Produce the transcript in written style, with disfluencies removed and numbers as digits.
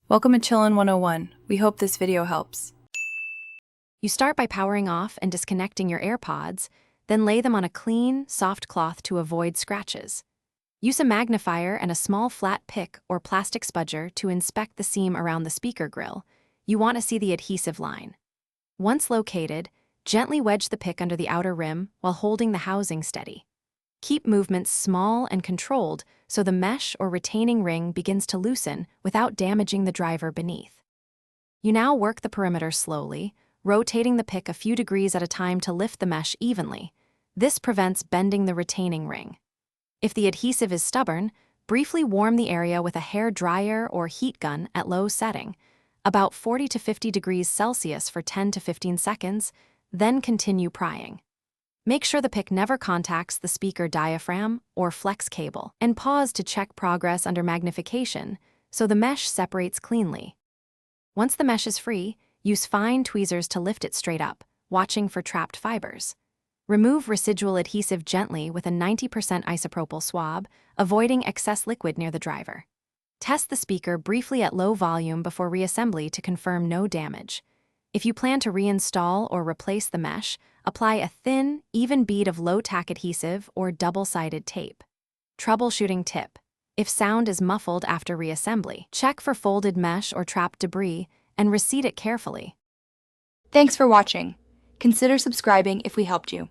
Welcome to Chillin' 101. We hope this video helps. You start by powering off and disconnecting your AirPods, then lay them on a clean, soft cloth to avoid scratches. Use a magnifier and a small flat pick or plastic spudger to inspect the seam around the speaker grill. You want to see the adhesive line. Once located, gently wedge the pick under the outer rim while holding the housing steady. Keep movements small and controlled so the mesh or retaining ring begins to loosen without damaging the driver beneath. You now work the perimeter slowly, rotating the pick a few degrees at a time to lift the mesh evenly. This prevents bending the retaining ring. If the adhesive is stubborn, briefly warm the area with a hair dryer or heat gun at low setting, about 40 to 50 degrees Celsius for 10 to 15 seconds, then continue prying. Make sure the pick never contacts the speaker diaphragm or flex cable, and pause to check progress under magnification so the mesh separates cleanly. Once the mesh is free, use fine tweezers to lift it straight up, watching for trapped fibers. Remove residual adhesive gently with a 90% isopropyl swab, avoiding excess liquid near the driver. Test the speaker briefly at low volume before reassembly to confirm no damage. If you plan to reinstall or replace the mesh, apply a thin, even bead of low-tack adhesive or double-sided tape. Troubleshooting tip: if sound is muffled after reassembly, check for folded mesh or trapped debris and reseat it carefully. Thanks for watching. Consider subscribing if we helped you.